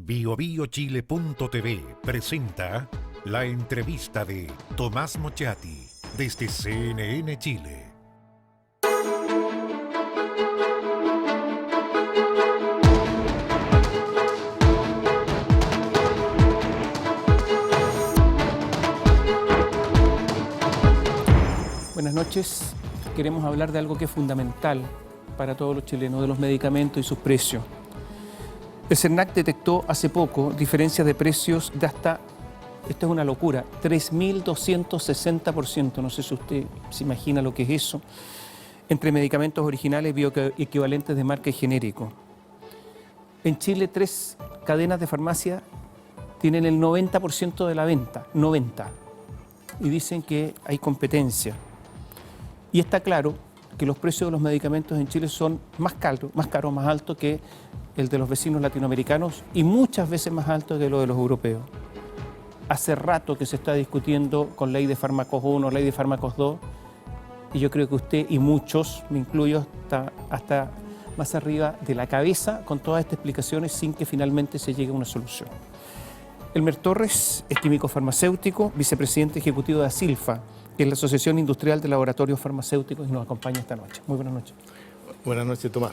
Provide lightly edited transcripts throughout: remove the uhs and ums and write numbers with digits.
BioBioChile.tv presenta la entrevista de Tomás Mochati desde CNN Chile. Buenas noches. Queremos hablar de algo que es fundamental para todos los chilenos, de los medicamentos y sus precios. El CERNAC detectó hace poco diferencias de precios de hasta, esto es una locura, 3.260%, no sé si usted se imagina lo que es eso, entre medicamentos originales bioequivalentes de marca y genérico. En Chile, 3 cadenas de farmacia tienen el 90% de la venta, 90%, y dicen que hay competencia. Y está claro que los precios de los medicamentos en Chile son más caros, más altos que el de los vecinos latinoamericanos y muchas veces más altos que los de los europeos. Hace rato que se está discutiendo con ley de fármacos 1, ley de fármacos 2, y yo creo que usted y muchos, me incluyo, está hasta más arriba de la cabeza con todas estas explicaciones sin que finalmente se llegue a una solución. Elmer Torres es químico farmacéutico, vicepresidente ejecutivo de ASILFA, que es la Asociación Industrial de Laboratorios Farmacéuticos, y nos acompaña esta noche. Muy buenas noches. Buenas noches, Tomás.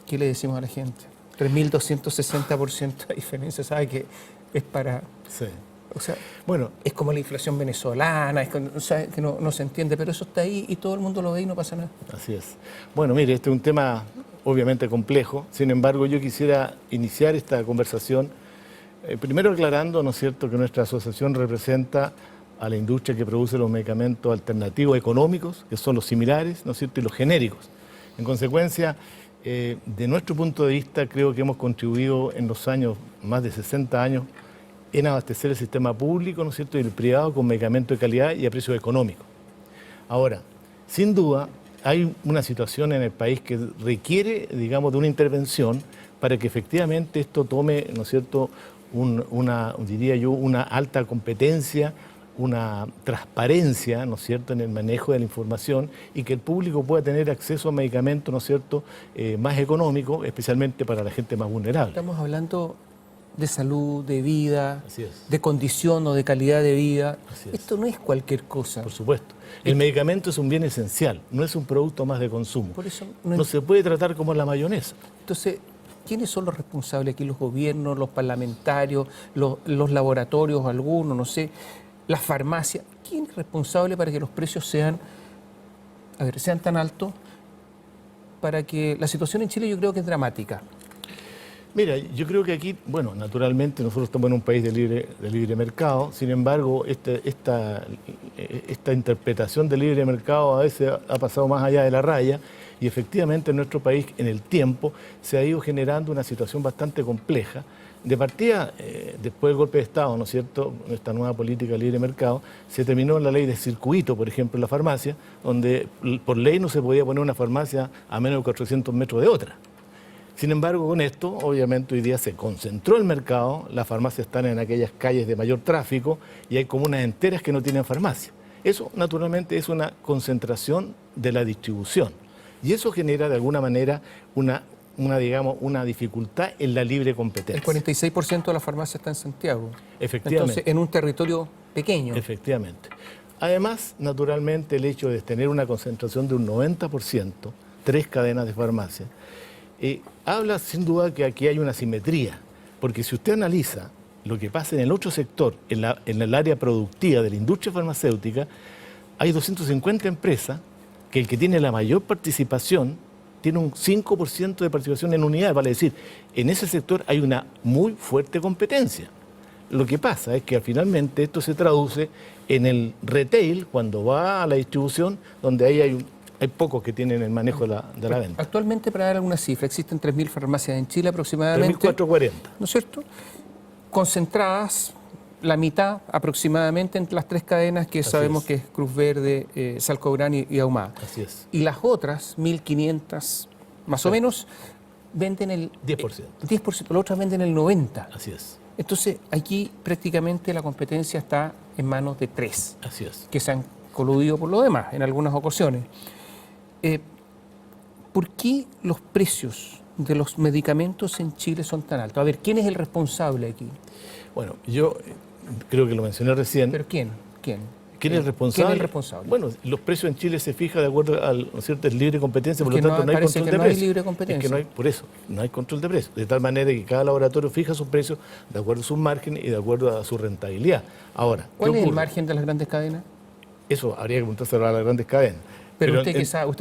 ¿Qué le decimos a la gente? 3.260% de diferencia, ¿sabe? Que es para... Sí. O sea, bueno, es como la inflación venezolana, es o sea, que no se entiende, pero eso está ahí y todo el mundo lo ve y no pasa nada. Así es. Bueno, mire, este es un tema obviamente complejo, sin embargo yo quisiera iniciar esta conversación primero aclarando, ¿no es cierto?, que nuestra asociación representa a la industria que produce los medicamentos alternativos económicos, que son los similares, ¿no es cierto?, y los genéricos. En consecuencia, de nuestro punto de vista, creo que hemos contribuido en los años, más de 60 años, en abastecer el sistema público, ¿no es cierto?, y el privado con medicamentos de calidad y a precios económicos. Ahora, sin duda, hay una situación en el país que requiere, digamos, de una intervención para que efectivamente esto tome, ¿no es cierto?, diría yo, una alta competencia, una transparencia, ¿no es cierto?, en el manejo de la información y que el público pueda tener acceso a medicamentos, ¿no es cierto?, más económicos, especialmente para la gente más vulnerable. Estamos hablando de salud, de vida, de condición o de calidad de vida. Esto no es cualquier cosa. Por supuesto. El medicamento es un bien esencial, no es un producto más de consumo. Por eso no se puede tratar como la mayonesa. Entonces, ¿quiénes son los responsables aquí? ¿Los gobiernos, los parlamentarios, los laboratorios, algunos, no sé, las farmacias? ¿Quién es responsable para que los precios sean tan altos? Para que la situación en Chile yo creo que es dramática. Mira, yo creo que aquí, bueno, naturalmente nosotros estamos en un país de libre mercado, sin embargo, esta interpretación del libre mercado a veces ha pasado más allá de la raya y efectivamente en nuestro país, en el tiempo, se ha ido generando una situación bastante compleja. De partida, después del golpe de Estado, ¿no es cierto?, esta nueva política de libre mercado, se terminó la ley de circuito, por ejemplo, en la farmacia, donde por ley no se podía poner una farmacia a menos de 400 metros de otra. Sin embargo, con esto, obviamente, hoy día se concentró el mercado, las farmacias están en aquellas calles de mayor tráfico y hay comunas enteras que no tienen farmacia. Eso, naturalmente, es una concentración de la distribución y eso genera, de alguna manera, una dificultad en la libre competencia. El 46% de la farmacia está en Santiago. Efectivamente. Entonces, en un territorio pequeño. Efectivamente. Además, naturalmente, el hecho de tener una concentración de un 90%, 3 cadenas de farmacia, habla sin duda que aquí hay una simetría, porque si usted analiza lo que pasa en el otro sector, en el área productiva de la industria farmacéutica, hay 250 empresas que el que tiene la mayor participación tiene un 5% de participación en unidades, vale decir, en ese sector hay una muy fuerte competencia. Lo que pasa es que finalmente esto se traduce en el retail, cuando va a la distribución, donde ahí hay pocos que tienen el manejo de la venta. Actualmente, para dar alguna cifra, existen 3.000 farmacias en Chile aproximadamente. 3.440. ¿No es cierto? Concentradas, la mitad aproximadamente entre las 3 cadenas que sabemos que es Cruz Verde, Salco Grande y Ahumada. Así es. Y las otras, 1.500 más o menos, venden el 10%. 10%, las otras venden el 90%. Así es. Entonces, aquí prácticamente la competencia está en manos de 3. Así es. Que se han coludido por lo demás en algunas ocasiones. ¿Por qué los precios de los medicamentos en Chile son tan altos? A ver, ¿quién es el responsable aquí? Bueno, yo creo que lo mencioné recién. ¿Pero quién? ¿Quién es el responsable? ¿Quién es el responsable? Bueno, los precios en Chile se fijan de acuerdo al, ¿no es cierto?, es libre competencia, por Es lo que tanto no hay parece control que de no hay precios. libre competencia. Es que no hay, por eso, no hay control de precios. De tal manera que cada laboratorio fija sus precios de acuerdo a sus márgenes y de acuerdo a su rentabilidad. Ahora, ¿qué ¿Cuál es el ocurre? margen de las grandes cadenas? Eso habría que preguntárselo a las grandes cadenas. Pero usted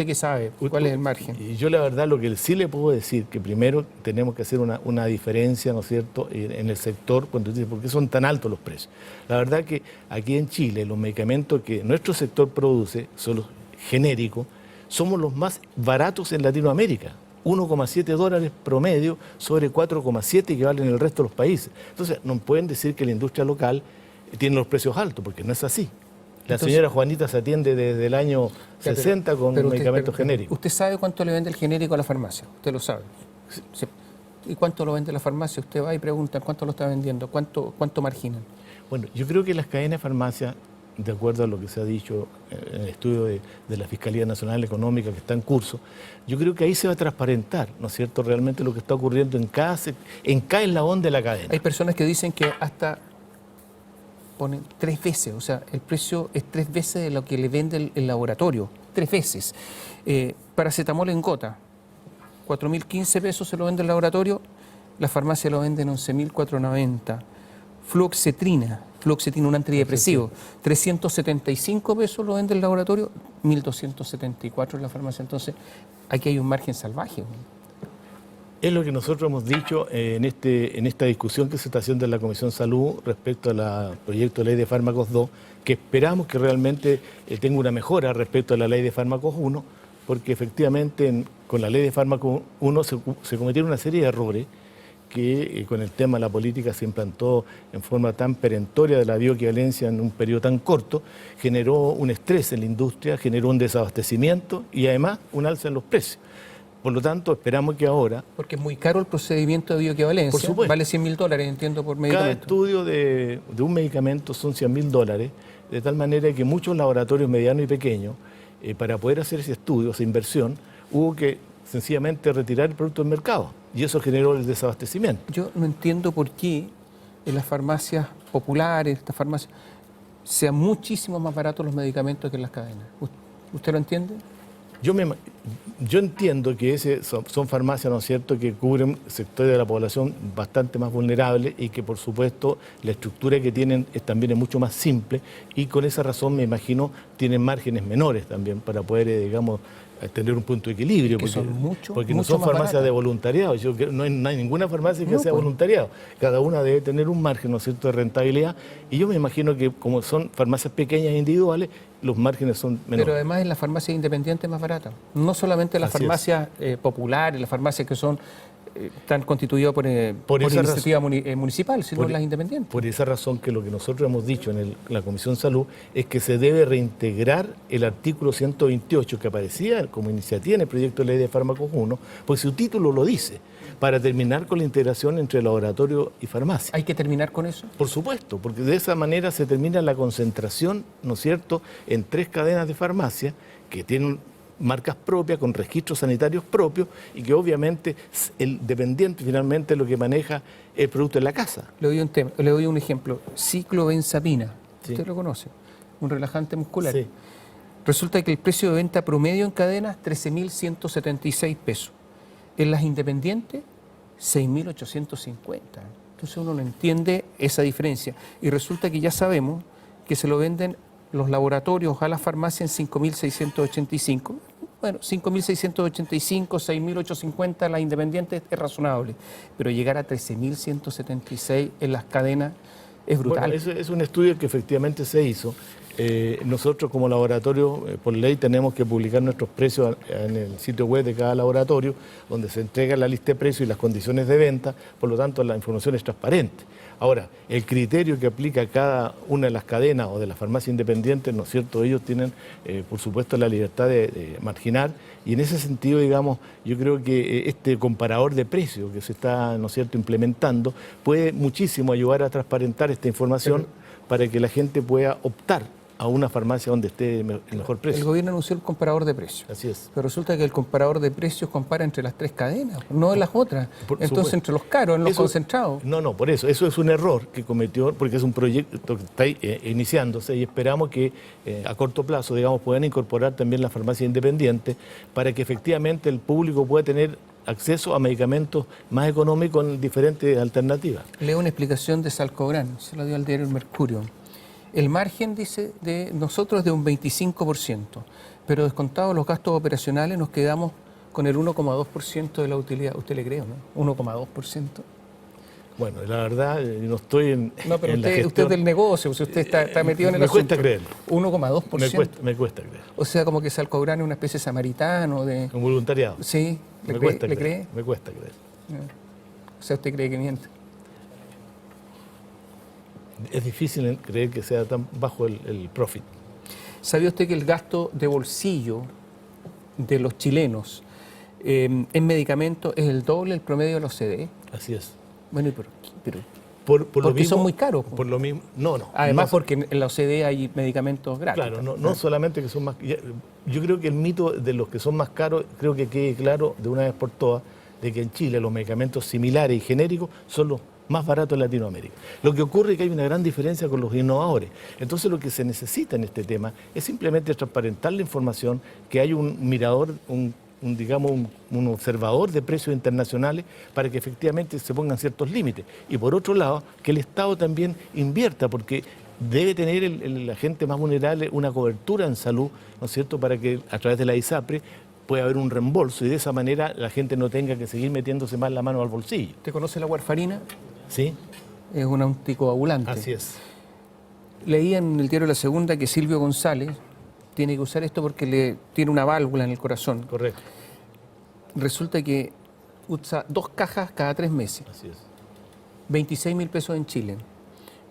qué sabe, ¿cuál es el margen? Y yo la verdad lo que sí le puedo decir, que primero tenemos que hacer una diferencia, ¿no es cierto?, en el sector, cuando dice, ¿por qué son tan altos los precios? La verdad que aquí en Chile los medicamentos que nuestro sector produce son los genéricos, somos los más baratos en Latinoamérica. $1,7 promedio sobre 4,7 que valen el resto de los países. Entonces, no pueden decir que la industria local tiene los precios altos, porque no es así. La señora Juanita se atiende desde el año 60 con medicamentos genéricos. ¿Usted sabe cuánto le vende el genérico a la farmacia? Usted lo sabe. Sí. ¿Y cuánto lo vende la farmacia? Usted va y pregunta cuánto lo está vendiendo, cuánto marginan. Bueno, yo creo que las cadenas de farmacia, de acuerdo a lo que se ha dicho en el estudio de la Fiscalía Nacional Económica que está en curso, yo creo que ahí se va a transparentar, ¿no es cierto?, realmente lo que está ocurriendo en cada eslabón de la cadena. Hay personas que dicen que hasta ponen 3 veces, o sea, el precio es 3 veces de lo que le vende el laboratorio, 3 veces. Paracetamol en gota, 4.015 pesos se lo vende el laboratorio, la farmacia lo vende en 11.490. Fluoxetrina, un antidepresivo, 375 pesos lo vende el laboratorio, 1.274 en la farmacia. Entonces, aquí hay un margen salvaje. Es lo que nosotros hemos dicho en esta discusión que se está haciendo en la Comisión Salud respecto al proyecto de Ley de Fármacos 2, que esperamos que realmente tenga una mejora respecto a la Ley de Fármacos 1, porque efectivamente con la Ley de Fármacos 1 se cometieron una serie de errores que con el tema de la política se implantó en forma tan perentoria de la bioequivalencia en un periodo tan corto, generó un estrés en la industria, generó un desabastecimiento y además un alza en los precios. Por lo tanto, esperamos que ahora... Porque es muy caro el procedimiento de bioequivalencia. Por supuesto. Vale $100.000, entiendo, por medicamento. Cada estudio de un medicamento son $100.000, de tal manera que muchos laboratorios medianos y pequeños, para poder hacer ese estudio, esa inversión, hubo que sencillamente retirar el producto del mercado. Y eso generó el desabastecimiento. Yo no entiendo por qué en las farmacias populares, estas farmacias, sean muchísimo más baratos los medicamentos que en las cadenas. ¿Usted lo entiende? Yo entiendo que son farmacias, ¿no es cierto?, que cubren sectores de la población bastante más vulnerables y que, por supuesto, la estructura que tienen también es mucho más simple y con esa razón, me imagino, tienen márgenes menores también para poder, digamos, tener un punto de equilibrio, porque no son farmacias de voluntariado. No hay ninguna farmacia que sea voluntariado. Cada una debe tener un margen, ¿no es cierto?, de rentabilidad. Y yo me imagino que como son farmacias pequeñas e individuales, los márgenes son menores. Pero además en las farmacias independientes es más barata. No solamente las farmacias populares, las farmacias que son están constituidas por iniciativa municipal, sino las independientes. Por esa razón que lo que nosotros hemos dicho en la Comisión Salud es que se debe reintegrar el artículo 128 que aparecía como iniciativa en el proyecto de Ley de Fármacos 1, porque su título lo dice, para terminar con la integración entre laboratorio y farmacia. ¿Hay que terminar con eso? Por supuesto, porque de esa manera se termina la concentración, ¿no es cierto?, en 3 cadenas de farmacia que tienen marcas propias, con registros sanitarios propios y que obviamente el dependiente finalmente es lo que maneja el producto en la casa. Le doy un ejemplo, ciclobenzapina, Sí. usted lo conoce, un relajante muscular. Sí. Resulta que el precio de venta promedio en cadenas, 13.176 pesos. En las independientes, 6.850. Entonces uno no entiende esa diferencia. Y resulta que ya sabemos que se lo venden los laboratorios a la farmacia en 5.685. Bueno, 5.685, 6.850, las independientes es razonable. Pero llegar a 13.176 en las cadenas es brutal. Bueno, es un estudio que efectivamente se hizo. Nosotros como laboratorio, por ley, tenemos que publicar nuestros precios en el sitio web de cada laboratorio, donde se entrega la lista de precios y las condiciones de venta, por lo tanto la información es transparente. Ahora, el criterio que aplica cada una de las cadenas o de las farmacias independientes, ¿no es cierto?, ellos tienen, por supuesto, la libertad de marginar, y en ese sentido, digamos, yo creo que este comparador de precios que se está, ¿no es cierto?, implementando, puede muchísimo ayudar a transparentar esta información para que la gente pueda optar a una farmacia donde esté el mejor El precio. gobierno anunció el comparador de precios. Así es. Pero resulta que el comparador de precios compara entre las 3 cadenas, no en las otras. Por Entonces, supuesto. entre los caros, en los Eso- concentrados. No, por eso. Eso es un error que cometió, porque es un proyecto que está iniciándose y esperamos que a corto plazo, digamos, puedan incorporar también la farmacia independiente para que efectivamente el público pueda tener acceso a medicamentos más económicos en diferentes alternativas. Leo una explicación de Salcográn, se la dio al diario El Mercurio. El margen, dice, de nosotros es de un 25%, pero descontados los gastos operacionales nos quedamos con el 1,2% de la utilidad. ¿Usted le cree o no? 1,2%. Bueno, la verdad, no estoy en, No, pero en la usted es gestión. del negocio, si usted está metido en el Me cuesta asunto. creerlo. 1,2%. Me cuesta creer. O sea, como que Salcográn es una especie de samaritano de... Un voluntariado. Sí, Me cuesta ¿le creer. cree? Me cuesta creer. O sea, ¿usted cree que miente? Es difícil creer que sea tan bajo el profit. ¿Sabía usted que el gasto de bolsillo de los chilenos en medicamentos es el doble del promedio de la OCDE? Así es. Bueno, pero Por lo porque mismo, son muy caros. Por lo mismo, no. Además, no, porque en la OCDE hay medicamentos gratis. claro, no solamente que son más. Yo creo que el mito de los que son más caros, creo que quede claro de una vez por todas, de que en Chile los medicamentos similares y genéricos son los más baratos en Latinoamérica. Lo que ocurre es que hay una gran diferencia con los innovadores. Entonces lo que se necesita en este tema es simplemente transparentar la información, que hay un mirador, digamos, un observador de precios internacionales para que efectivamente se pongan ciertos límites. Y por otro lado, que el Estado también invierta, porque debe tener la gente más vulnerable una cobertura en salud, ¿no es cierto?, para que a través de la ISAPRE pueda haber un reembolso y de esa manera la gente no tenga que seguir metiéndose más la mano al bolsillo. ¿Usted conoce la warfarina? ¿Sí? Es un anticoagulante. Así es. Leí en el diario La Segunda que Silvio González tiene que usar esto porque le tiene una válvula en el corazón. Correcto. Resulta que usa 2 cajas cada 3 meses. Así es. 26.000 pesos en Chile.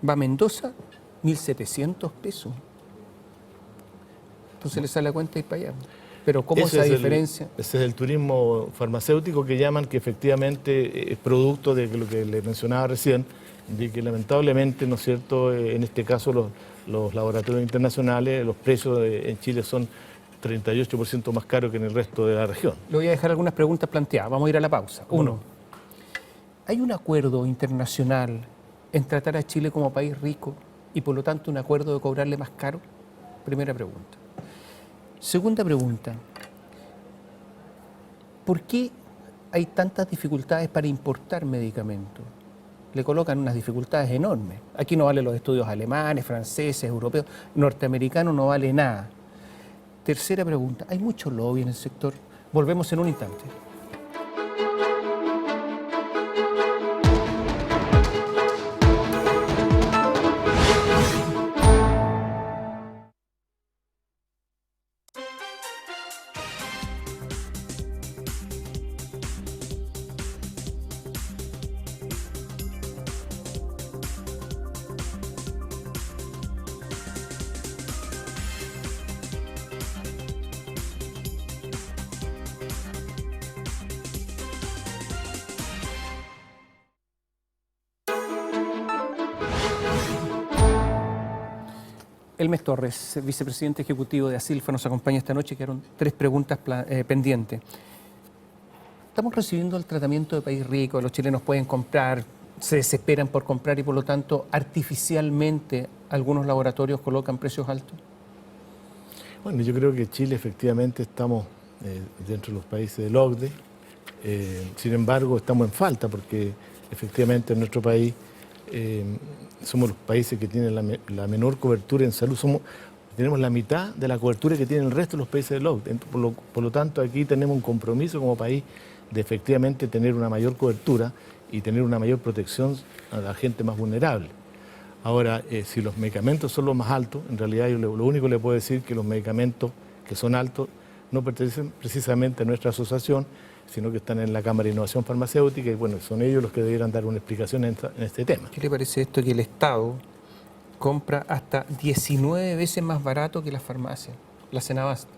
Va a Mendoza, 1.700 pesos. Entonces le sale la cuenta y para allá. Pero ¿cómo Ese esa es diferencia? Ese es el turismo farmacéutico que llaman, que efectivamente es producto de lo que le mencionaba recién, de que lamentablemente, ¿no es cierto?, en este caso los laboratorios internacionales, los precios en Chile son 38% más caros que en el resto de la región. Le voy a dejar algunas preguntas planteadas. Vamos a ir a la pausa. Uno, ¿hay un acuerdo internacional en tratar a Chile como país rico y por lo tanto un acuerdo de cobrarle más caro? Primera pregunta. Segunda pregunta, ¿por qué hay tantas dificultades para importar medicamentos? Le colocan unas dificultades enormes. Aquí no valen los estudios alemanes, franceses, europeos, norteamericanos no vale nada. Tercera pregunta, ¿hay mucho lobby en el sector? Volvemos en un instante. Elmes Torres, vicepresidente ejecutivo de Asilfa, nos acompaña esta noche. Quedaron 3 preguntas pendientes. Estamos recibiendo el tratamiento de país rico, los chilenos pueden comprar, se desesperan por comprar y por lo tanto artificialmente algunos laboratorios colocan precios altos. Bueno, yo creo que Chile efectivamente estamos dentro de los países del OCDE, sin embargo estamos en falta porque efectivamente en nuestro país somos los países que tienen la menor cobertura en salud, tenemos la mitad de la cobertura que tienen el resto de los países del OCDE. Por lo tanto, aquí tenemos un compromiso como país de efectivamente tener una mayor cobertura y tener una mayor protección a la gente más vulnerable. Ahora, si los medicamentos son los más altos, en realidad yo lo único que le puedo decir es que los medicamentos que son altos no pertenecen precisamente a nuestra asociación, sino que están en la Cámara de Innovación Farmacéutica y bueno, son ellos los que debieran dar una explicación en este tema. ¿Qué le parece esto que el Estado compra hasta 19 veces más barato que las farmacias, la Senabast?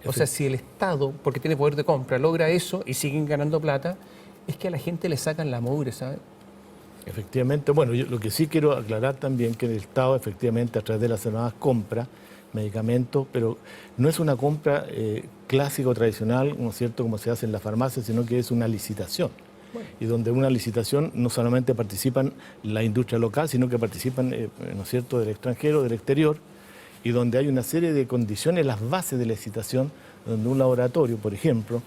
O sea, si el Estado, porque tiene poder de compra, logra eso y siguen ganando plata, es que a la gente le sacan la mugre, ¿sabes? Efectivamente, bueno, yo lo que sí quiero aclarar también que el Estado efectivamente a través de las CENAVAS compra medicamentos, pero no es una compra clásica o tradicional, ¿no es cierto?, como se hace en la farmacia, sino que es una licitación. Y donde una licitación no solamente participan la industria local, sino que participan, ¿no es cierto?, del extranjero, del exterior, y donde hay una serie de condiciones, las bases de la licitación, donde un laboratorio, por ejemplo,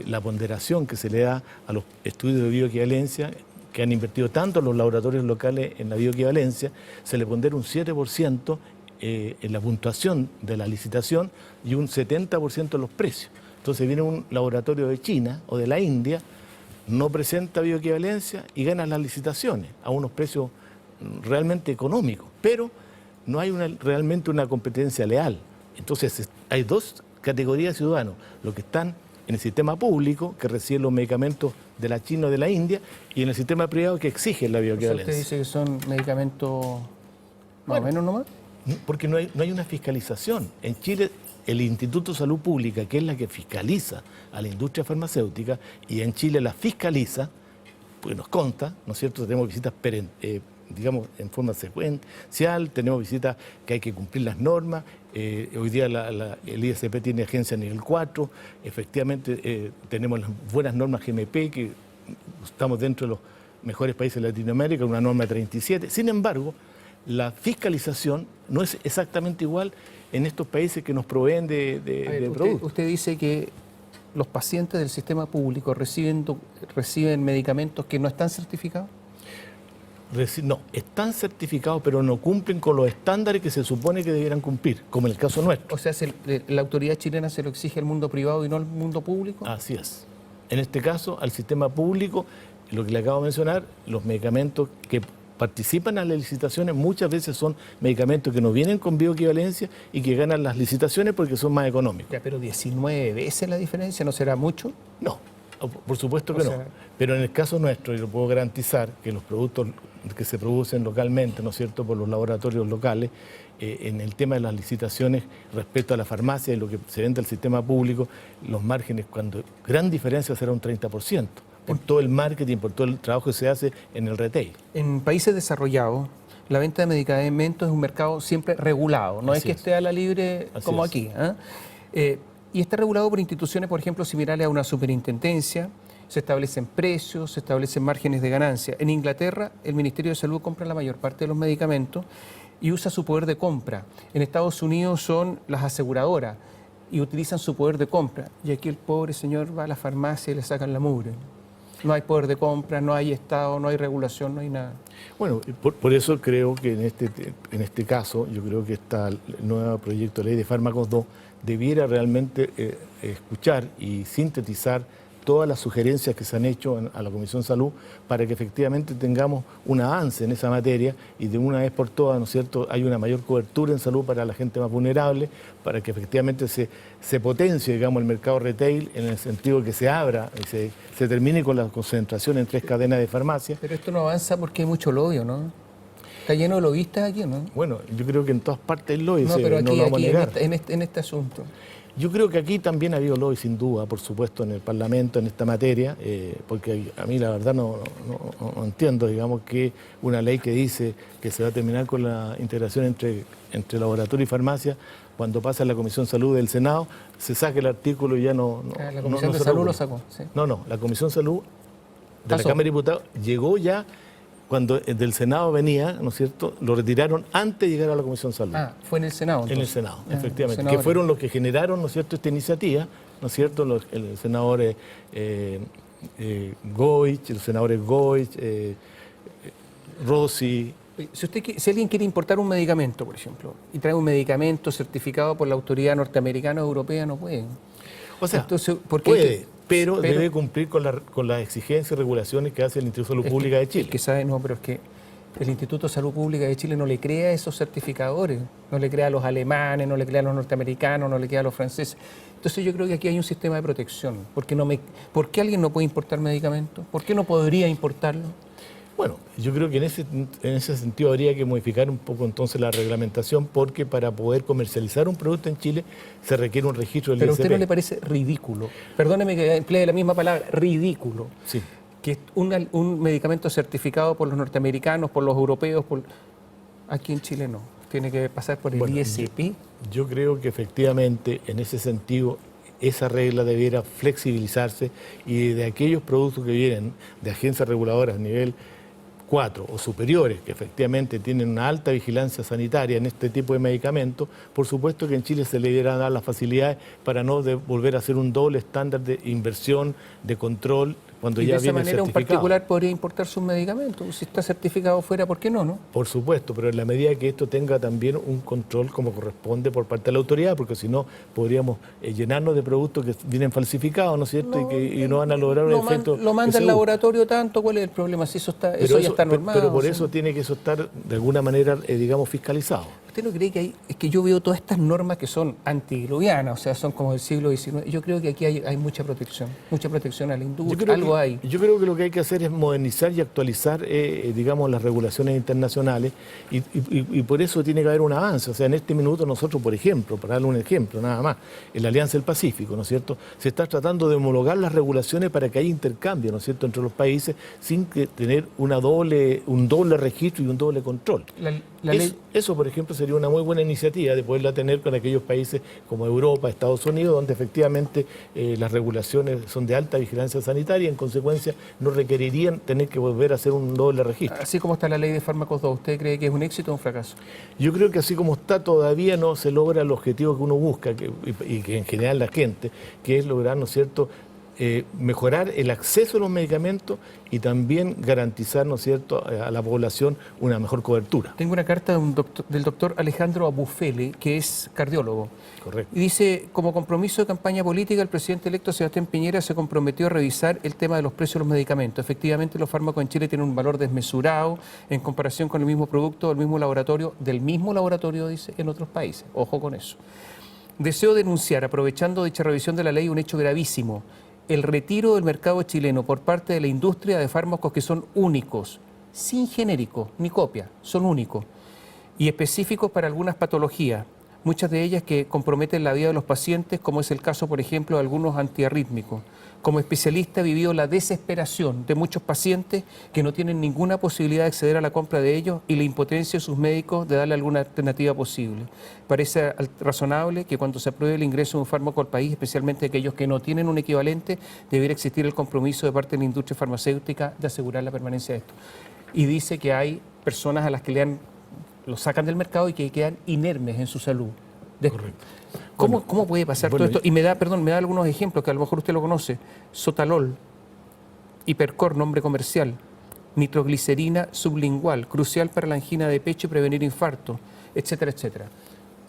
la ponderación que se le da a los estudios de bioequivalencia, que han invertido tanto los laboratorios locales en la bioequivalencia, se le pondera un 7% en la puntuación de la licitación y un 70% en los precios. Entonces viene un laboratorio de China o de la India, no presenta bioequivalencia y gana las licitaciones a unos precios realmente económicos, pero no hay realmente una competencia leal. Entonces hay dos categorías de ciudadanos, los que están en el sistema público, que reciben los medicamentos de la China o de la India, y en el sistema privado, que exigen la bioequivalencia. ¿Usted dice que son medicamentos más o menos nomás? Porque no hay una fiscalización. En Chile, el Instituto de Salud Pública, que es la que fiscaliza a la industria farmacéutica, y en Chile la fiscaliza, porque nos consta, ¿no es cierto?, tenemos visitas digamos, en forma secuencial, tenemos visitas que hay que cumplir las normas. Hoy día el ISP tiene agencia nivel 4, efectivamente tenemos las buenas normas GMP, que estamos dentro de los mejores países de Latinoamérica, una norma 37. Sin embargo, la fiscalización no es exactamente igual en estos países que nos proveen de productos. Usted dice que los pacientes del sistema público reciben medicamentos que no están certificados. No, están certificados, pero no cumplen con los estándares que se supone que debieran cumplir, como en el caso nuestro. O sea, la autoridad chilena se lo exige al mundo privado y no al mundo público. Así es. En este caso, al sistema público, lo que le acabo de mencionar, los medicamentos que participan a las licitaciones muchas veces son medicamentos que no vienen con bioequivalencia y que ganan las licitaciones porque son más económicos. Ya, pero 19 veces la diferencia, ¿no será mucho? No, por supuesto que no. Pero en el caso nuestro, y lo puedo garantizar, que los productos que se producen localmente, ¿no es cierto?, por los laboratorios locales, en el tema de las licitaciones respecto a la farmacia y lo que se vende al sistema público, los márgenes, cuando gran diferencia será un 30%, por todo el marketing, por todo el trabajo que se hace en el retail. En países desarrollados, la venta de medicamentos es un mercado siempre regulado, no es que esté a la libre como aquí. Y está regulado por instituciones, por ejemplo, similares a una superintendencia. Se establecen precios, se establecen márgenes de ganancia. En Inglaterra, el Ministerio de Salud compra la mayor parte de los medicamentos y usa su poder de compra. En Estados Unidos son las aseguradoras y utilizan su poder de compra. Y aquí el pobre señor va a la farmacia y le sacan la mugre. No hay poder de compra, no hay Estado, no hay regulación, no hay nada. Bueno, por eso creo que en este caso, yo creo que el nuevo proyecto de ley de fármacos 2 debiera realmente escuchar y sintetizar todas las sugerencias que se han hecho a la Comisión de Salud para que efectivamente tengamos un avance en esa materia y de una vez por todas, ¿no es cierto?, hay una mayor cobertura en salud para la gente más vulnerable, para que efectivamente se potencie, digamos, el mercado retail en el sentido que se abra y se termine con la concentración en 3 cadenas de farmacia. Pero esto no avanza porque hay mucho lobby, ¿no? Está lleno de lobistas aquí, ¿no? Bueno, yo creo que en todas partes hay lobby, no, pero aquí, no lo vamos a negar. En este asunto. Yo creo que aquí también ha habido lobby, sin duda, por supuesto, en el Parlamento, en esta materia, porque a mí la verdad no entiendo, digamos, que una ley que dice que se va a terminar con la integración entre laboratorio y farmacia, cuando pasa a la Comisión de Salud del Senado, se saca el artículo y ya no... La Comisión de Salud lo sacó, sí. No, la Comisión de Salud de la Cámara de Diputados llegó ya... Cuando del Senado venía, ¿no es cierto?, lo retiraron antes de llegar a la Comisión de Salud. Fue en el Senado, entonces. En el Senado, efectivamente. Que fueron los que generaron, ¿no es cierto?, esta iniciativa, ¿no es cierto?, el senador Goich, los senadores Goich, Rossi. Si alguien quiere importar un medicamento, por ejemplo, y trae un medicamento certificado por la autoridad norteamericana o europea, no puede. O sea, entonces, puede, pero debe cumplir con las exigencias y regulaciones que hace el Instituto de Salud Pública de Chile. Pero es que el Instituto de Salud Pública de Chile no le crea a esos certificadores, no le crea a los alemanes, no le crea a los norteamericanos, no le crea a los franceses. Entonces yo creo que aquí hay un sistema de protección. ¿Por qué alguien no puede importar medicamentos? ¿Por qué no podría importarlo? Bueno, yo creo que en ese sentido habría que modificar un poco entonces la reglamentación, porque para poder comercializar un producto en Chile se requiere un registro del ISP. ¿Pero a usted no le parece ridículo? Perdóneme que emplee la misma palabra, ridículo. Sí. que es un medicamento certificado por los norteamericanos, por los europeos, aquí en Chile no. Tiene que pasar por el ISP. Yo creo que efectivamente, en ese sentido, esa regla debiera flexibilizarse y de aquellos productos que vienen de agencias reguladoras a nivel 4 o superiores, que efectivamente tienen una alta vigilancia sanitaria en este tipo de medicamentos, por supuesto que en Chile se le debieran dar las facilidades para no volver a hacer un doble estándar de inversión, de control, cuando ya viene certificado. Y de esa manera un particular podría importar sus medicamentos. Si está certificado fuera, ¿por qué no, no? Por supuesto, pero en la medida que esto tenga también un control como corresponde por parte de la autoridad, porque si no podríamos llenarnos de productos que vienen falsificados, ¿no es cierto? Y no van a lograr un efecto. Lo manda al laboratorio tanto, ¿cuál es el problema? Si eso ya está normado. Pero por eso tiene que eso estar de alguna manera, digamos, fiscalizado. ¿Usted no cree que es que yo veo todas estas normas que son antidiluvianas, o sea, son como del siglo XIX? Yo creo que aquí hay mucha protección a la industria, algo hay. Yo creo que lo que hay que hacer es modernizar y actualizar, digamos, las regulaciones internacionales y por eso tiene que haber un avance. O sea, en este minuto nosotros, por ejemplo, para darle un ejemplo nada más, en la Alianza del Pacífico, ¿no es cierto?, se está tratando de homologar las regulaciones para que haya intercambio, ¿no es cierto?, entre los países sin que tener un doble registro y un doble control. Eso, por ejemplo, sería una muy buena iniciativa de poderla tener con aquellos países como Europa, Estados Unidos, donde efectivamente las regulaciones son de alta vigilancia sanitaria y en consecuencia no requerirían tener que volver a hacer un doble registro. Así como está la ley de fármacos 2, ¿usted cree que es un éxito o un fracaso? Yo creo que así como está todavía no se logra el objetivo que uno busca y que en general la gente, que es lograr, ¿no es cierto?, mejorar el acceso a los medicamentos y también garantizar, ¿no es cierto?, a la población una mejor cobertura. Tengo una carta del doctor Alejandro Abufele, que es cardiólogo. Correcto. Y dice, como compromiso de campaña política, el presidente electo Sebastián Piñera se comprometió a revisar el tema de los precios de los medicamentos. Efectivamente, los fármacos en Chile tienen un valor desmesurado en comparación con el mismo producto del mismo laboratorio, dice, en otros países. Ojo con eso. Deseo denunciar, aprovechando dicha revisión de la ley, un hecho gravísimo: el retiro del mercado chileno por parte de la industria de fármacos que son únicos, sin genérico ni copia, son únicos y específicos para algunas patologías, muchas de ellas que comprometen la vida de los pacientes, como es el caso, por ejemplo, de algunos antiarrítmicos. Como especialista he vivido la desesperación de muchos pacientes que no tienen ninguna posibilidad de acceder a la compra de ellos y la impotencia de sus médicos de darle alguna alternativa posible. Parece razonable que cuando se apruebe el ingreso de un fármaco al país, especialmente aquellos que no tienen un equivalente, debiera existir el compromiso de parte de la industria farmacéutica de asegurar la permanencia de esto. Y dice que hay personas a las que lo sacan del mercado y que quedan inermes en su salud. Correcto. ¿Cómo puede pasar todo esto? Y me da algunos ejemplos que a lo mejor usted lo conoce. Sotalol, Hipercor, nombre comercial, nitroglicerina sublingual, crucial para la angina de pecho y prevenir infarto, etcétera, etcétera.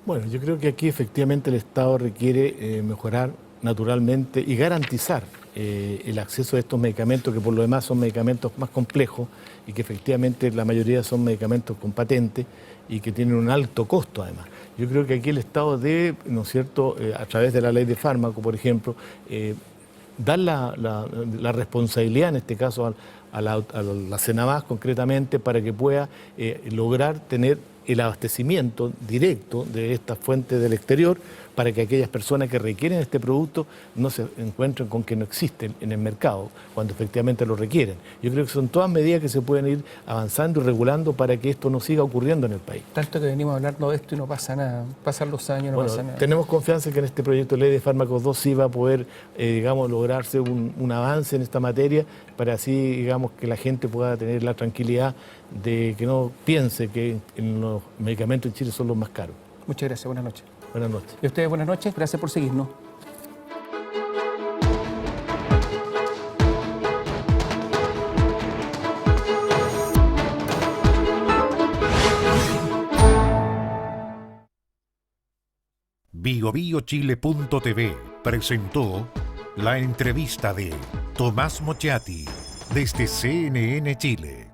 Bueno, yo creo que aquí efectivamente el Estado requiere mejorar naturalmente y garantizar el acceso a estos medicamentos, que por lo demás son medicamentos más complejos y que efectivamente la mayoría son medicamentos con patente y que tienen un alto costo además. Yo creo que aquí el Estado debe, ¿no es cierto?, a través de la ley de fármaco, por ejemplo, dar la responsabilidad, en este caso a la CENAVAS concretamente, para que pueda lograr tener el abastecimiento directo de estas fuentes del exterior para que aquellas personas que requieren este producto no se encuentren con que no existen en el mercado cuando efectivamente lo requieren. Yo creo que son todas medidas que se pueden ir avanzando y regulando para que esto no siga ocurriendo en el país. Tanto que venimos hablando de esto y no pasa nada, pasan los años, no pasa nada. Tenemos confianza en que en este proyecto de ley de fármacos 2 sí va a poder, digamos, lograrse un avance en esta materia para así, digamos, que la gente pueda tener la tranquilidad de que no piense que los medicamentos en Chile son los más caros. Muchas gracias, buenas noches. Buenas noches. Y a ustedes buenas noches, gracias por seguirnos. BioBioChile.tv presentó la entrevista de Tomás Mochati desde CNN Chile.